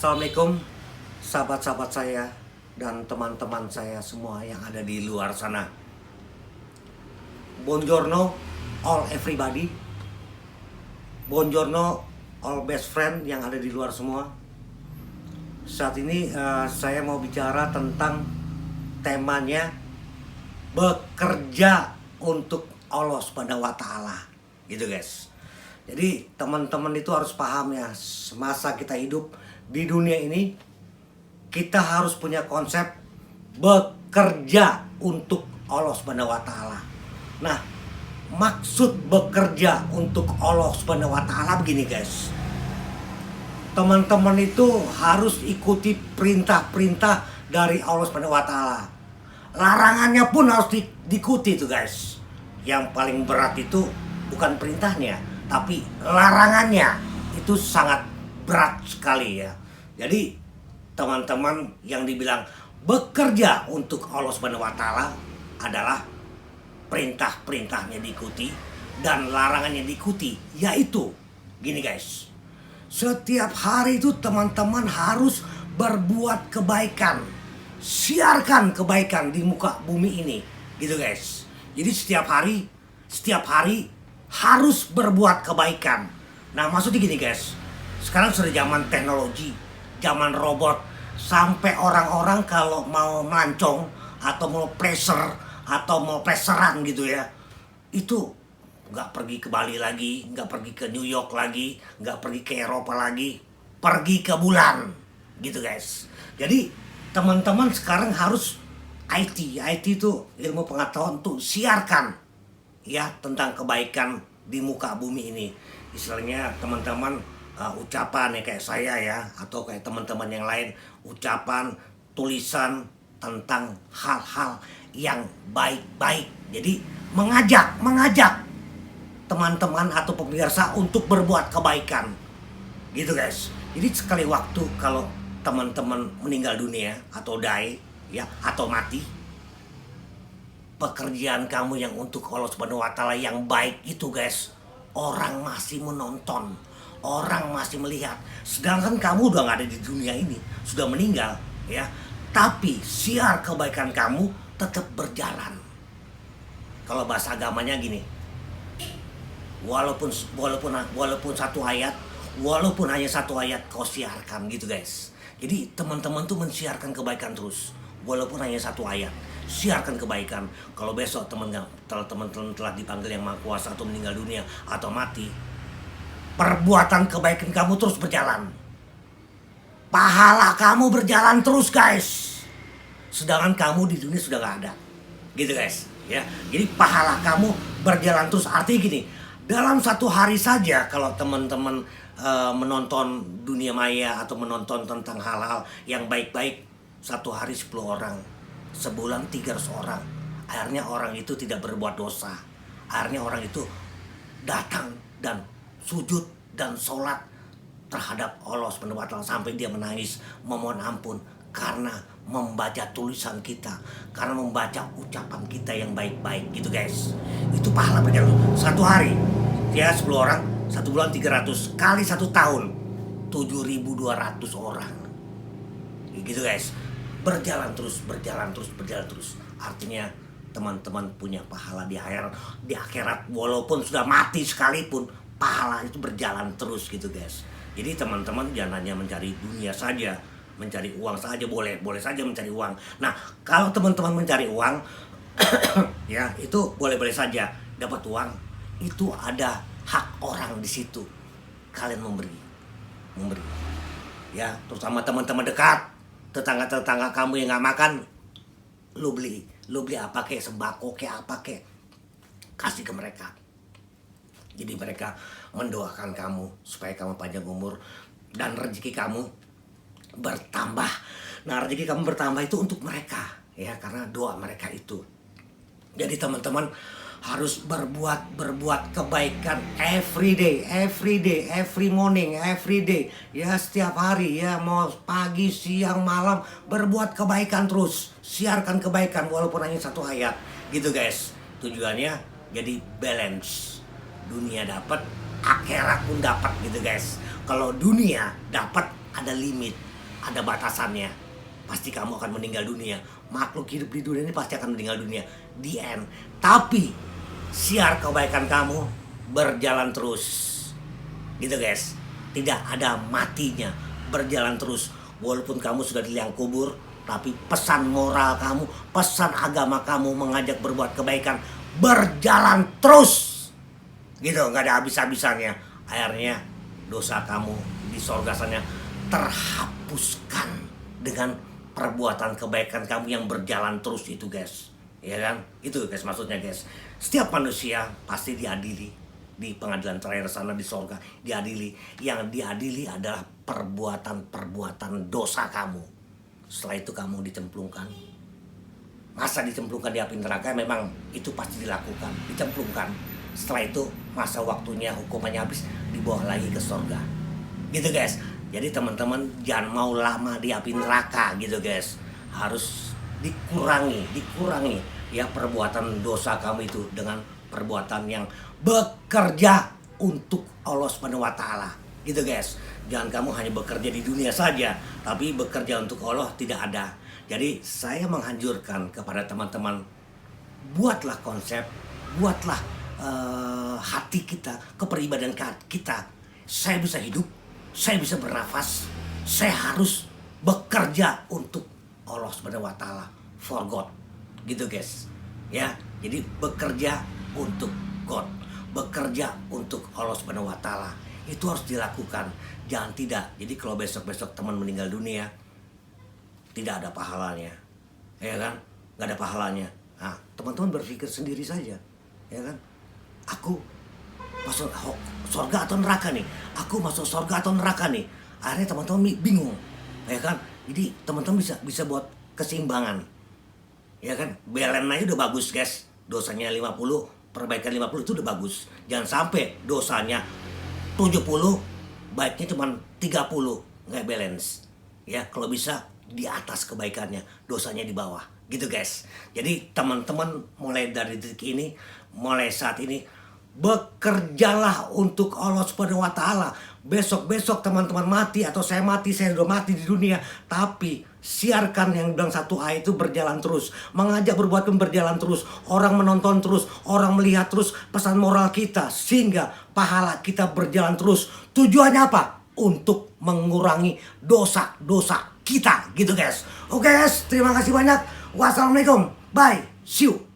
Assalamualaikum sahabat-sahabat saya dan teman-teman saya semua yang ada di luar sana. Buongiorno all everybody. Buongiorno all best friend yang ada di luar semua. Saat ini saya mau bicara tentang temanya bekerja untuk Allah Subhanahu wa Ta'ala. Gitu guys. Jadi teman-teman itu harus paham ya, semasa kita hidup di dunia ini kita harus punya konsep bekerja untuk Allah Subhanahu wa Ta'ala. Nah, maksud bekerja untuk Allah Subhanahu wa Ta'ala begini guys. Teman-teman itu harus ikuti perintah-perintah dari Allah Subhanahu wa Ta'ala. Larangannya pun harus diikuti tuh guys. Yang paling berat itu bukan perintahnya, tapi larangannya itu sangat berat sekali ya. Jadi teman-teman yang dibilang bekerja untuk Allah Subhanahu wa Ta'ala adalah perintah-perintahnya diikuti dan larangannya diikuti, yaitu gini guys. Setiap hari itu teman-teman harus berbuat kebaikan. Siarkan kebaikan di muka bumi ini, gitu guys. Jadi setiap hari harus berbuat kebaikan. Nah, maksudnya gini guys. Sekarang sudah zaman teknologi, zaman robot, sampai orang-orang kalau mau melancong atau mau pressure atau mau presseran gitu ya, itu nggak pergi ke Bali lagi, nggak pergi ke New York lagi, nggak pergi ke Eropa lagi, pergi ke bulan, gitu guys. Jadi teman-teman sekarang harus IT itu ilmu pengetahuan tuh siarkan ya tentang kebaikan di muka bumi ini. Istilahnya teman-teman ucapan ya kayak saya ya atau kayak teman-teman yang lain, ucapan, tulisan tentang hal-hal yang baik-baik. Jadi mengajak teman-teman atau pemirsa untuk berbuat kebaikan. Gitu guys. Jadi sekali waktu kalau teman-teman meninggal dunia atau die ya atau mati, pekerjaan kamu yang untuk Allah Subhanahu wa Ta'ala yang baik itu guys, orang masih menonton, orang masih melihat. Sedangkan kamu udah gak ada di dunia ini, sudah meninggal ya. Tapi siar kebaikan kamu tetap berjalan. Kalau bahasa agamanya gini, walaupun satu ayat, walaupun hanya satu ayat kau siarkan, gitu guys. Jadi teman-teman tuh mensiarkan kebaikan terus, walaupun hanya satu ayat. Siarkan kebaikan. Kalau besok teman-teman telah dipanggil Yang Maha Kuasa atau meninggal dunia atau mati, perbuatan kebaikan kamu terus berjalan. Pahala kamu berjalan terus guys. Sedangkan kamu di dunia sudah gak ada. Gitu guys ya. Jadi pahala kamu berjalan terus. Artinya gini, dalam satu hari saja kalau teman-teman menonton dunia maya atau menonton tentang hal-hal yang baik-baik, satu hari 10 orang, sebulan 300 orang. Akhirnya orang itu tidak berbuat dosa. Akhirnya orang itu datang dan sujud dan sholat terhadap Allah Subhanahu wa Ta'ala sampai dia menangis memohon ampun karena membaca tulisan kita, karena membaca ucapan kita yang baik-baik, gitu guys. Itu pahala berjalan satu hari ya, 10 orang, satu bulan 300 kali satu tahun 7.200 orang, gitu guys. Berjalan terus. Artinya teman-teman punya pahala di akhirat walaupun sudah mati sekalipun, pahala itu berjalan terus, gitu guys. Jadi teman-teman jangan hanya mencari dunia saja, mencari uang saja, boleh saja mencari uang. Nah, kalau teman-teman mencari uang ya itu boleh saja dapat uang, itu ada hak orang di situ. Kalian memberi ya, terutama teman-teman dekat, tetangga kamu yang nggak makan, lu beli Lu beli apa kek, sembako kek, apa kek, kasih ke mereka. Jadi mereka mendoakan kamu supaya kamu panjang umur dan rezeki kamu bertambah. Nah, rezeki kamu bertambah itu untuk mereka, ya, karena doa mereka itu. Jadi teman-teman harus berbuat kebaikan every day, every morning, every day, ya, setiap hari, ya, mau pagi, siang, malam, berbuat kebaikan terus, siarkan kebaikan walaupun hanya satu ayat, gitu guys. Tujuannya jadi balance, dunia dapat, akhirat pun dapat, gitu guys. Kalau dunia dapat ada limit, ada batasannya, pasti kamu akan meninggal dunia. Makhluk hidup di dunia ini pasti akan meninggal dunia, the end. Tapi siar kebaikan kamu berjalan terus, gitu guys. Tidak ada matinya, berjalan terus. Walaupun kamu sudah di liang kubur, tapi pesan moral kamu, pesan agama kamu mengajak berbuat kebaikan berjalan terus, gitu, nggak ada habis-habisannya. Akhirnya dosa kamu di sorga sana terhapuskan dengan perbuatan kebaikan kamu yang berjalan terus itu guys, ya kan? Itu guys maksudnya guys. Setiap manusia pasti diadili di pengadilan terakhir sana di sorga, diadili. Yang diadili adalah perbuatan-perbuatan dosa kamu. Setelah itu kamu dicemplungkan. Masa dicemplungkan di api neraka, memang itu pasti dilakukan, dicemplungkan. Setelah itu masa waktunya, hukumannya habis, dibawa lagi ke sorga, gitu guys. Jadi teman-teman jangan mau lama di api neraka, gitu guys. Harus dikurangi ya perbuatan dosa kamu itu dengan perbuatan yang bekerja untuk Allah Subhanahu wa taala, gitu guys. Jangan kamu hanya bekerja di dunia saja, tapi bekerja untuk Allah tidak ada. Jadi saya menghancurkan kepada teman-teman, buatlah konsep, buatlah hati kita, kepribadian kita. Saya bisa hidup, saya bisa bernafas, saya harus bekerja untuk Allah Subhanahu wa taala, for God, gitu guys. Ya, jadi bekerja untuk God, bekerja untuk Allah Subhanahu wa taala. Itu harus dilakukan, jangan tidak. Jadi kalau besok-besok teman meninggal dunia, tidak ada pahalanya, ya kan? Nggak ada pahalanya. Nah, teman-teman berpikir sendiri saja, ya kan? Aku masuk surga atau neraka nih? Aku masuk surga atau neraka nih? Akhirnya teman-teman bingung, ya kan? Jadi teman-teman bisa buat keseimbangan, ya kan? Balance aja udah bagus guys. Dosanya 50, perbaikan 50 itu udah bagus. Jangan sampai dosanya 70, baiknya cuma 30, nggak balance. Ya, kalau bisa di atas kebaikannya, dosanya di bawah, gitu guys. Jadi teman-teman mulai dari detik ini, mulai saat ini, bekerjalah untuk Allah Subhanahu wa taala. Besok-besok teman-teman mati atau saya mati, saya udah mati di dunia, tapi siarkan yang bilang satu ayat itu berjalan terus, mengajak berbuat berjalan terus, orang menonton terus, orang melihat terus pesan moral kita, sehingga pahala kita berjalan terus. Tujuannya apa? Untuk mengurangi dosa-dosa kita, gitu guys. Oke guys, terima kasih banyak. Wassalamualaikum, bye, see you.